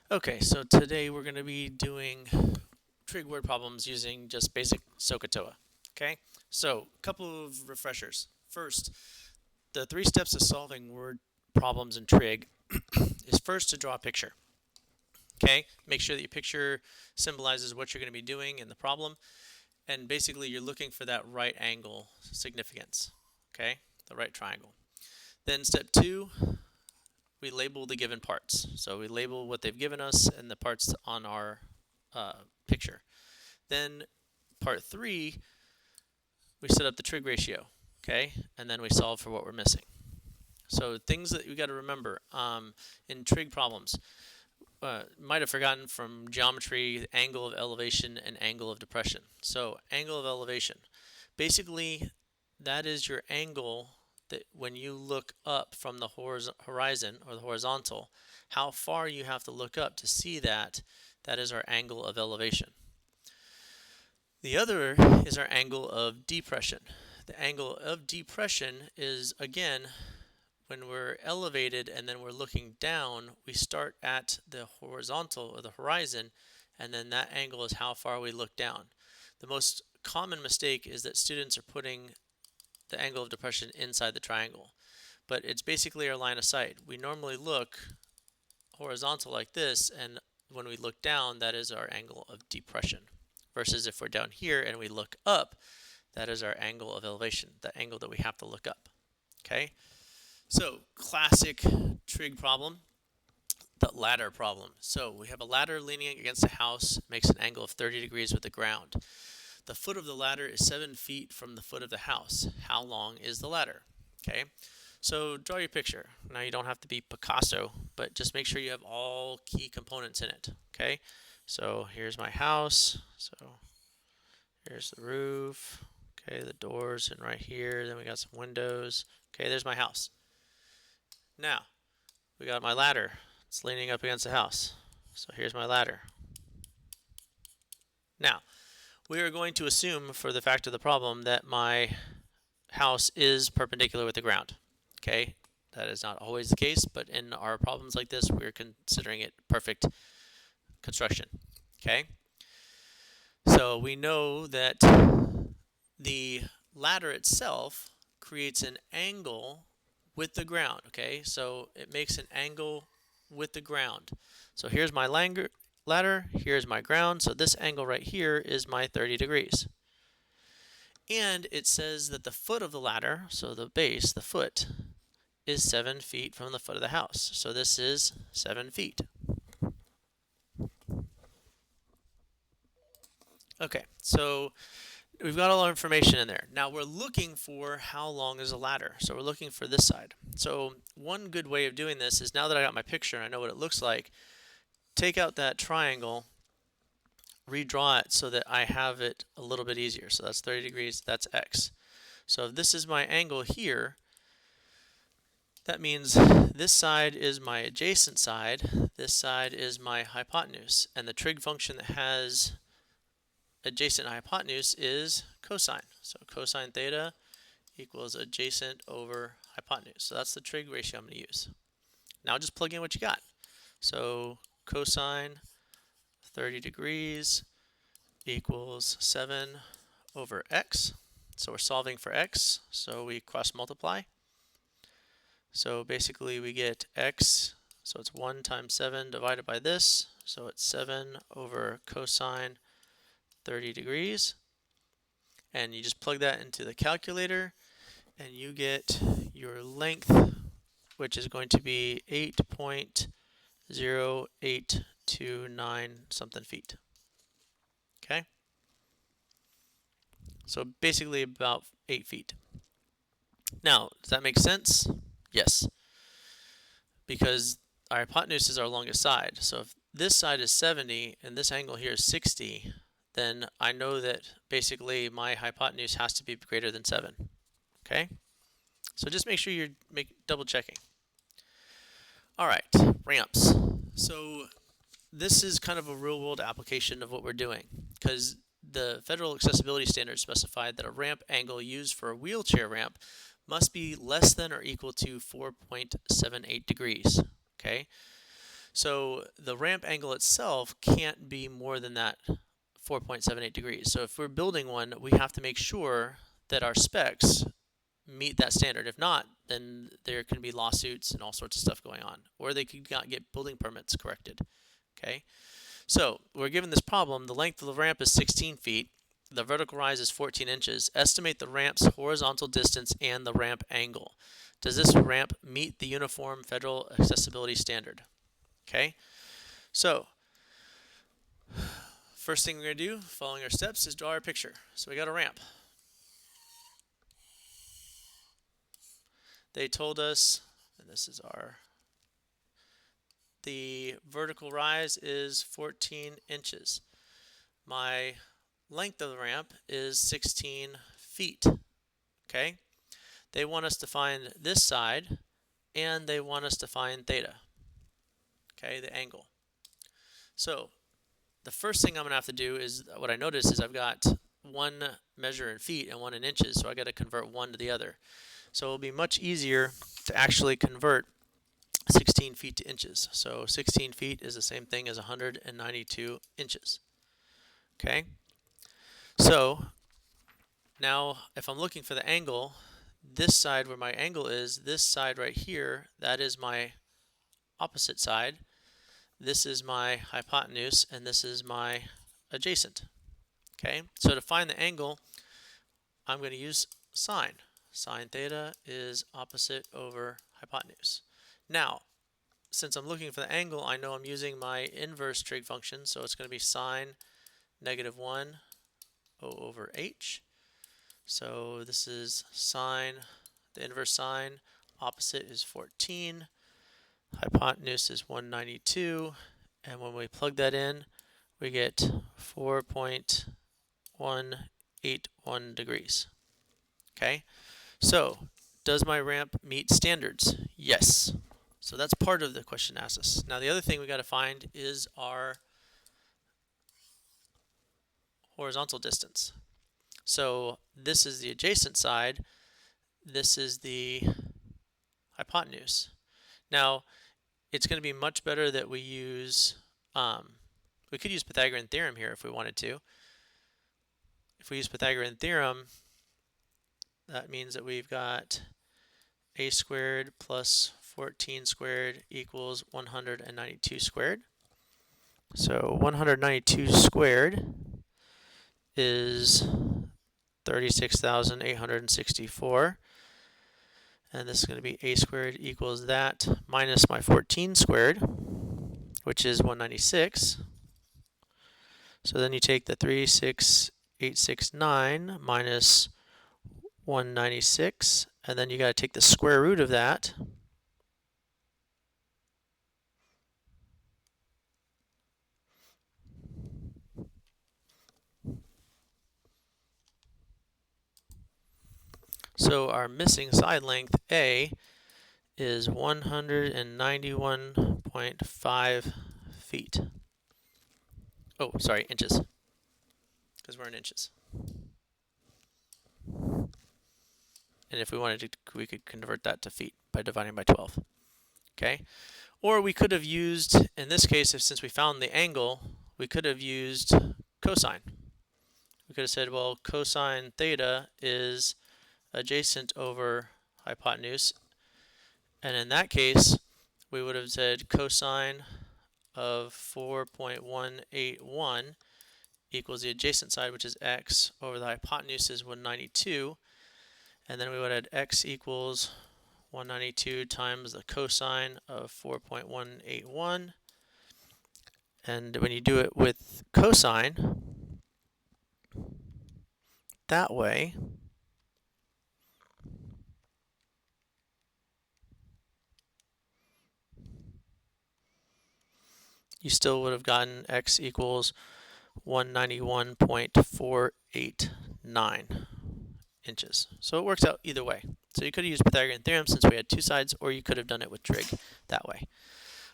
Okay, so today we're going to be doing trig word problems using just basic SOHCAHTOA. Okay, so a couple of refreshers. First, the 3 steps of solving word problems in trig is first to draw a picture. Okay, make sure that your picture symbolizes what you're going to be doing in the problem, and basically you're looking for that right angle significance. Okay, the right triangle. Then step 2, we label the given parts. So we label what they've given us and the parts on our picture. Then part 3, we set up the trig ratio, okay, and then we solve for what we're missing. So things that you got to remember in trig problems. Might have forgotten from geometry, angle of elevation and angle of depression. So angle of elevation, basically that is your angle that when you look up from the horizon or the horizontal, how far you have to look up to see that. That is our angle of elevation. The other is our angle of depression. The angle of depression is, again, when we're elevated and then we're looking down, we start at the horizontal or the horizon, and then that angle is how far we look down. The most common mistake is that students are putting the angle of depression inside the triangle, but it's basically our line of sight. We normally look horizontal like this, and when we look down, that is our angle of depression. Versus if we're down here and we look up, that is our angle of elevation, the angle that we have to look up. Okay? So, classic trig problem, the ladder problem. So, we have a ladder leaning against a house, makes an angle of 30 degrees with the ground. The foot of the ladder is 7 feet from the foot of the house. How long is the ladder? Okay? So, draw your picture. Now, you don't have to be Picasso, but just make sure you have all key components in it. Okay? So, here's my house. So, here's the roof. Okay, the doors and right here. Then we got some windows. Okay, there's my house. Now, we got my ladder. It's leaning up against the house. So here's my ladder. Now, we are going to assume for the fact of the problem that my house is perpendicular with the ground. Okay, that is not always the case, but in our problems like this, we're considering it perfect construction. Okay, so we know that the ladder itself creates an angle with the ground. Okay, so it makes an angle with the ground. So here's my ladder, here's my ground, so this angle right here is my 30 degrees. And it says that the foot of the ladder, so the base, the foot, is 7 feet from the foot of the house. So this is 7 feet. Okay, so we've got all our information in there. Now we're looking for how long is a ladder. So we're looking for this side. So one good way of doing this is, now that I got my picture and I know what it looks like, take out that triangle, redraw it so that I have it a little bit easier. So that's 30 degrees, that's x. So if this is my angle here, that means this side is my adjacent side, this side is my hypotenuse, and the trig function that has adjacent hypotenuse is cosine. So cosine theta equals adjacent over hypotenuse. So that's the trig ratio I'm going to use. Now just plug in what you got. So cosine 30 degrees equals 7 over x. So we're solving for x, so we cross multiply. So basically we get x, so it's 1 times 7 divided by this, so it's 7 over cosine 30 degrees. And you just plug that into the calculator, and you get your length, which is going to be 8.0829 something feet. Okay? So basically about 8 feet. Now, does that make sense? Yes. Because our hypotenuse is our longest side. So if this side is 70 and this angle here is 60, then I know that basically my hypotenuse has to be greater than 7. Okay? So just make sure you're double checking. All right, ramps. So this is kind of a real world application of what we're doing, because the federal accessibility standards specified that a ramp angle used for a wheelchair ramp must be less than or equal to 4.78 degrees. Okay, So the ramp angle itself can't be more than that 4.78 degrees. So if we're building one, we have to make sure that our specs meet that standard. If not, then there can be lawsuits and all sorts of stuff going on, or they could not get building permits corrected. Okay, so we're given this problem. The length of the ramp is 16 feet. The vertical rise is 14 inches. Estimate the ramp's horizontal distance and the ramp angle. Does this ramp meet the Uniform Federal Accessibility Standard? Okay, so first thing we're going to do, following our steps, is draw our picture. So we got a ramp. They told us, and this is the vertical rise is 14 inches. My length of the ramp is 16 feet. Okay? They want us to find this side, and they want us to find theta. Okay, the angle. So the first thing I'm going to have to do is, what I notice is I've got one measure in feet and one in inches, so I got to convert one to the other. So it'll be much easier to actually convert 16 feet to inches. So 16 feet is the same thing as 192 inches. Okay? So now if I'm looking for the angle, this side where my angle is, this side right here, that is my opposite side. This is my hypotenuse, and this is my adjacent. Okay? So to find the angle, I'm going to use sine. Sine theta is opposite over hypotenuse. Now, since I'm looking for the angle, I know I'm using my inverse trig function, so it's going to be sine -1 O over h. So this is sine, the inverse sine, opposite is 14, hypotenuse is 192, and when we plug that in, we get 4.181 degrees. Okay? So, does my ramp meet standards? Yes. So that's part of the question asked us. Now the other thing we got to find is our horizontal distance. So this is the adjacent side. This is the hypotenuse. Now it's going to be much better that we use, we could use Pythagorean Theorem here if we wanted to. If we use Pythagorean Theorem, that means that we've got a squared plus 14 squared equals 192 squared. So 192 squared is 36,864. And this is going to be a squared equals that minus my 14 squared, which is 196. So then you take the 36869 minus 196, and then you got to take the square root of that. So our missing side length A is 191.5 feet. Oh, sorry, inches, because we're in inches. And if we wanted to, we could convert that to feet by dividing by 12. Okay? Or we could have used, in this case, since we found the angle, we could have used cosine. We could have said, well, cosine theta is adjacent over hypotenuse. And in that case, we would have said cosine of 4.181 equals the adjacent side, which is x, over the hypotenuse is 192. And then we would add x equals 192 times the cosine of 4.181. And when you do it with cosine, that way, you still would have gotten x equals 191.489 inches. So it works out either way. So you could have used Pythagorean Theorem since we had two sides, or you could have done it with trig that way.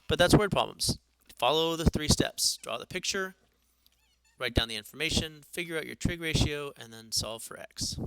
But that's word problems. Follow the 3 steps. Draw the picture, write down the information, figure out your trig ratio, and then solve for x.